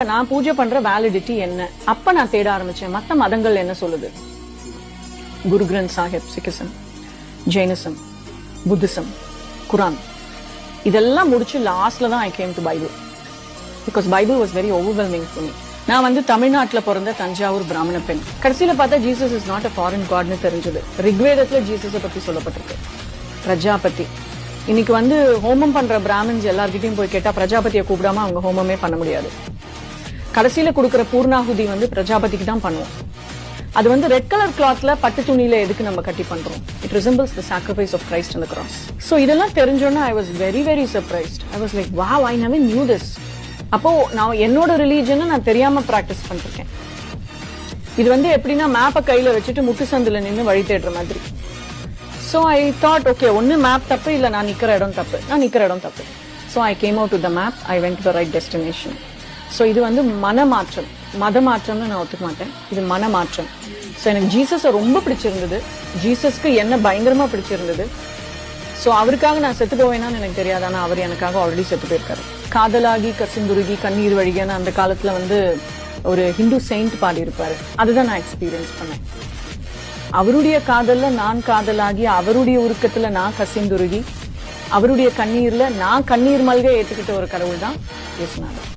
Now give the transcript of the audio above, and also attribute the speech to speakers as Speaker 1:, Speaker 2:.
Speaker 1: நான் பூஜை பண்ற வேலிடிட்டி என்ன அப்ப நான் தேட ஆரம்பிச்சேன். மத்த மதங்கள் என்ன சொல்லுது? Guru Granth Sahib, Sikhism, Jainism, Buddhism, Quran, இதெல்லாம் முடிச்சு லாஸ்ட்ல தான் I came to Bible. Because Bible was very overwhelming for me. நான் தமிழ்நாட்டுல பிறந்த தஞ்சாவூர் பிராமண பெண். கடைசியில பார்த்தா Jesus is not a foreign காட்னு தெரிஞ்சது. ரிக்வேதத்துல ஜீசஸை பத்தி சொல்லப்பட்டிருக்கு. பிரஜாபதி. இன்னைக்கு ஹோமம் பண்ற பிராமின்ஸ் எல்லார்கிட்டையும் போய் கேட்டா பிரஜாபதியை கூப்பிடாம அவங்க ஹோமமே பண்ண முடியாது. கடைசியில கொடுக்கிற பூர்ணாகுதி பிரஜாபதிக்கு தான் பண்ணுவோம். அது ரெட் கலர் கிளாத்ல பட்டு துணியில எதுக்கு நம்ம கட்டி பண்றோம்? It resembles the sacrifice of Christ on the cross. So இதெல்லாம் தெரிஞ்சோன்னா I was very very surprised. I was like wow, I never knew this. அப்போ நான் என்னோட ரிலீஜனை நான் தெரியாம பிராக்டிஸ் பண்ணிருக்கேன். இது எப்படின்னா மேப்பை கையில வச்சுட்டு முட்டு சந்தில நின்று வழி தேடுற மாதிரி. சோ ஐ தாட், ஓகே, ஒன்னு மேப் தப்பு, இல்ல நான் நிக்கிற இடம் தப்பு. So I came out to the map. I went to the right destination. So இது மனமாற்றம். மத மாற்றம்னு நான் ஒத்துக்க மாட்டேன். இது மனமாற்றம். சோ எனக்கு ஜீசஸை ரொம்ப பிடிச்சிருந்தது. ஜீசஸ்க்கு என்ன பயங்கரமா பிடிச்சிருந்தது. சோ அவருக்காக நான் செத்து போவேனான்னு எனக்கு தெரியாது. ஆனா அவர் எனக்காக ஆல்ரெடி செத்து போயிருக்காரு. காதலாகி கசிந்துருகி கண்ணீர் வழிகான அந்த காலத்துல ஒரு ஹிந்து செயின்ட் பாடி இருப்பாரு. அதுதான் நான் எக்ஸ்பீரியன்ஸ் பண்ணேன். அவருடைய காதல்ல நான் காதலாகி, அவருடைய உருக்கத்துல நான் கசிந்துருகி, அவருடைய கண்ணீர்ல நான் கண்ணீர் மல்க ஏத்துக்கிட்ட ஒரு கடவுள் தான் இயேசுநாதர்.